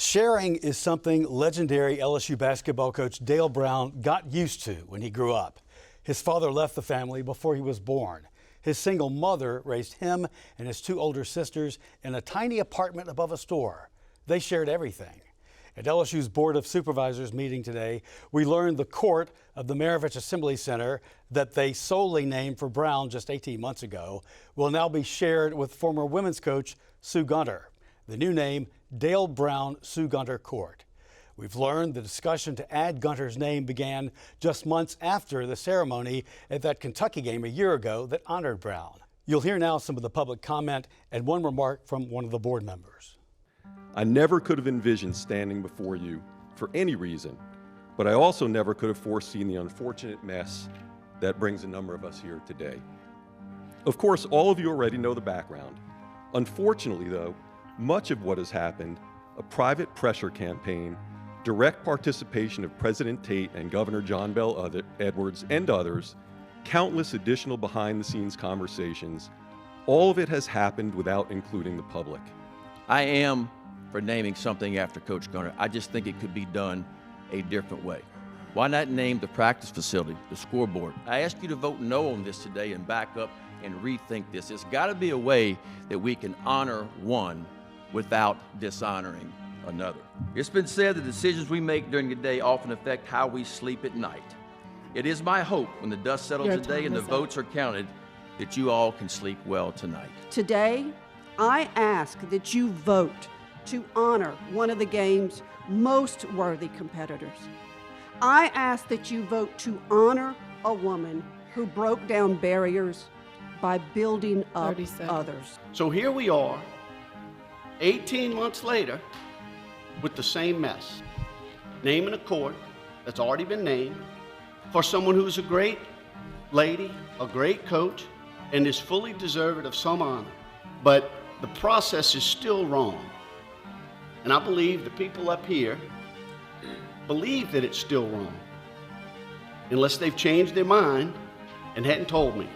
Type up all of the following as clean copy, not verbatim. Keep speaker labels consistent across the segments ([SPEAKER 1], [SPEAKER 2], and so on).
[SPEAKER 1] Sharing is something legendary LSU basketball coach Dale Brown got used to when he grew up. His father left the family before he was born. His single mother raised him and his two older sisters in a tiny apartment above a store. They shared everything. At LSU's Board of Supervisors meeting today, we learned the court of the Maravich Assembly Center that they solely named for Brown just 18 months ago will now be shared with former women's coach Sue Gunter. The new name, Dale Brown Sue Gunter Court. We've learned the discussion to add Gunter's name began just months after the ceremony at that Kentucky game a year ago that honored Brown. You'll hear now some of the public comment and one remark from one of the board members.
[SPEAKER 2] I never could have envisioned standing before you for any reason, but I also never could have foreseen the unfortunate mess that brings a number of us here today. Of course, all of you already know the background. Unfortunately, though, much of what has happened, a private pressure campaign, direct participation of President Tate and Governor John Bel Edwards and others, countless additional behind-the-scenes conversations, all of it has happened without including the public.
[SPEAKER 3] I am for naming something after Coach Gunter. I just think it could be done a different way. Why not name the practice facility, the scoreboard? I ask you to vote no on this today and back up and rethink this. There's got to be a way that we can honor one without dishonoring another. It's been said the decisions we make during the day often affect how we sleep at night. It is my hope when the dust settles today and the votes are counted that you all can sleep well tonight.
[SPEAKER 4] Today, I ask that you vote to honor one of the game's most worthy competitors. I ask that you vote to honor a woman who broke down barriers by building up others.
[SPEAKER 5] So here we are, 18 months later, with the same mess. Naming a court that's already been named for someone who's a great lady, a great coach, and is fully deserving of some honor. But the process is still wrong. And I believe the people up here believe that it's still wrong, unless they've changed their mind and hadn't told me.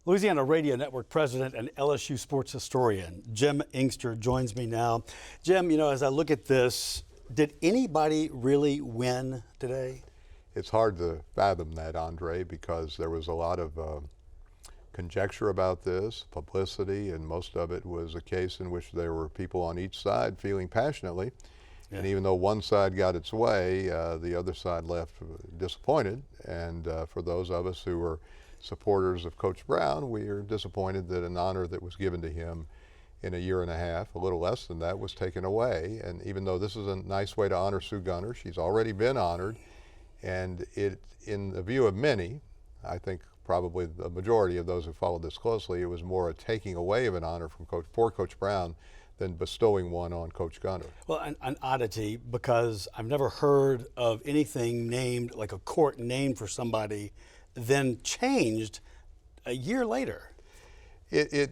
[SPEAKER 1] Louisiana Radio Network president and LSU sports historian Jim Inkster joins me now. Jim, as I look at this, did anybody really win today?
[SPEAKER 6] It's hard to fathom that, Andre, because there was a lot of conjecture about this, publicity, and most of it was a case in which there were people on each side feeling passionately. Yeah. And even though one side got its way, the other side left disappointed. And for those of us who were supporters of Coach Brown, we are disappointed that an honor that was given to him in a year and a half, a little less than that, was taken away. And even though this is a nice way to honor Sue Gunter, she's already been honored. And it, in the view of many, I think probably the majority of those who followed this closely, it was more a taking away of an honor from poor Coach Brown than bestowing one on Coach Gunter.
[SPEAKER 1] Well, an oddity, because I've never heard of anything named, like a court named for somebody, then changed a year later.
[SPEAKER 6] It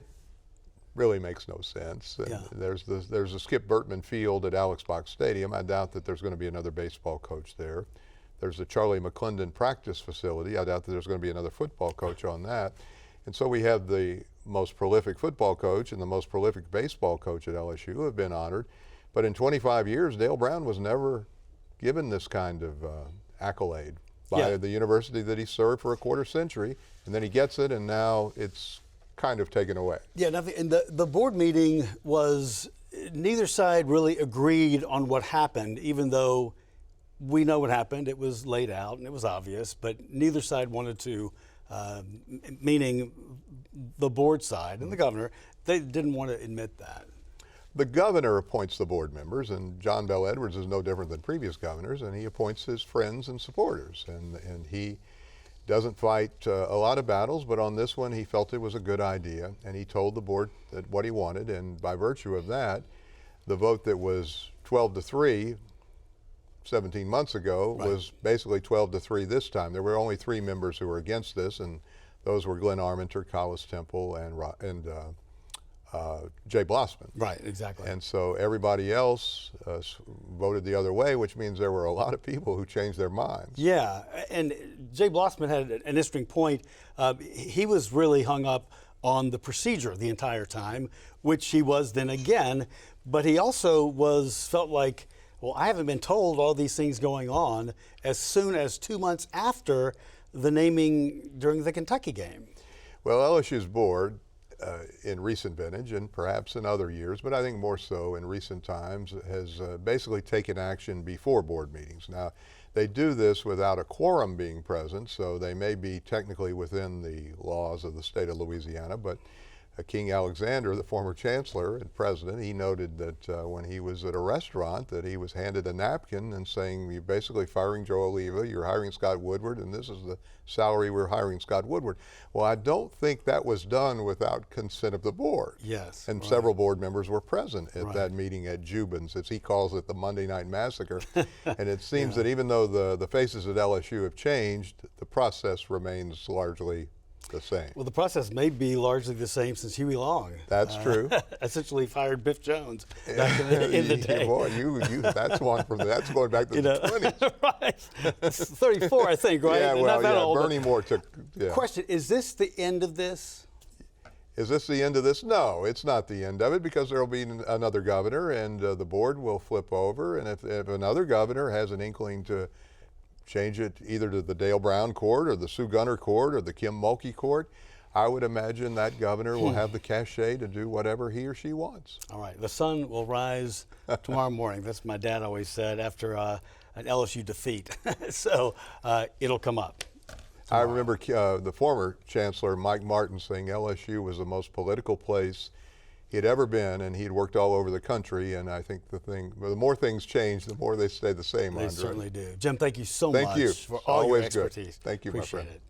[SPEAKER 6] really makes no sense. Yeah. There's a Skip Bertman field at Alex Box Stadium. I doubt that there's going to be another baseball coach there. There's the Charlie McClendon practice facility. I doubt that there's going to be another football coach on that. And so we have the most prolific football coach and the most prolific baseball coach at LSU who have been honored. But in 25 years, Dale Brown was never given this kind of accolade by the university that he served for a quarter century, and then he gets it, and now it's kind of taken away.
[SPEAKER 1] Yeah, and the board meeting was, neither side really agreed on what happened, even though we know what happened. It was laid out and it was obvious, but neither side wanted to, meaning the board side and the governor, they didn't want to admit that.
[SPEAKER 6] The governor appoints the board members, and John Bel Edwards is no different than previous governors, and he appoints his friends and supporters. And he doesn't fight a lot of battles, but on this one he felt it was a good idea, and he told the board that what he wanted, and by virtue of that, the vote that was 12-3 17 months ago was basically 12-3 this time. There were only 3 members who were against this, and those were Glenn Armenter, Collis Temple, and Jay Blossman.
[SPEAKER 1] Right, exactly.
[SPEAKER 6] And so everybody else voted the other way, which means there were a lot of people who changed their minds.
[SPEAKER 1] Yeah, and Jay Blossman had an interesting point. He was really hung up on the procedure the entire time, which he was then again, but he also felt like, well, I haven't been told all these things going on as soon as 2 months after the naming during the Kentucky game.
[SPEAKER 6] Well, LSU's board in recent vintage and perhaps in other years, but I think more so in recent times, has basically taken action before board meetings. Now, they do this without a quorum being present, so they may be technically within the laws of the state of Louisiana, but King Alexander, the former chancellor and president, he noted that when he was at a restaurant that he was handed a napkin and saying, you're basically firing Joe Oliva, you're hiring Scott Woodward, and this is the salary we're hiring Scott Woodward. Well, I don't think that was done without consent of the board.
[SPEAKER 1] Yes.
[SPEAKER 6] And
[SPEAKER 1] right.
[SPEAKER 6] several board members were present at
[SPEAKER 1] Right.
[SPEAKER 6] that meeting at Jubin's, as he calls it, the Monday Night Massacre. And it seems that even though the faces at LSU have changed, the process remains largely the same.
[SPEAKER 1] Well, the process may be largely the same since Huey Long.
[SPEAKER 6] That's true.
[SPEAKER 1] Essentially fired Biff Jones back in the day.
[SPEAKER 6] Boy, that's one from that's going back to the 20s.
[SPEAKER 1] Right. It's 34, I think, right?
[SPEAKER 6] Yeah, well,
[SPEAKER 1] Not that
[SPEAKER 6] yeah,
[SPEAKER 1] old,
[SPEAKER 6] Bernie Moore took. Yeah.
[SPEAKER 1] Question: is this the end of this?
[SPEAKER 6] Is this the end of this? No, it's not the end of it, because there will be another governor, and the board will flip over, and if another governor has an inkling to change it either to the Dale Brown court or the Sue Gunter court or the Kim Mulkey court, I would imagine that governor will have the cachet to do whatever he or she wants.
[SPEAKER 1] All right, the sun will rise tomorrow morning. That's my dad always said after an LSU defeat. So it'll come up.
[SPEAKER 6] I remember the former chancellor, Mike Martin, saying LSU was the most political place he had ever been, and he'd worked all over the country, and I think the more things change, the more they stay the same,
[SPEAKER 1] They
[SPEAKER 6] Andre.
[SPEAKER 1] certainly do. Jim, thank you so
[SPEAKER 6] Thank
[SPEAKER 1] much
[SPEAKER 6] you.
[SPEAKER 1] for all
[SPEAKER 6] Always
[SPEAKER 1] your
[SPEAKER 6] good.
[SPEAKER 1] expertise.
[SPEAKER 6] Thank you, my
[SPEAKER 1] Appreciate
[SPEAKER 6] friend.
[SPEAKER 1] it.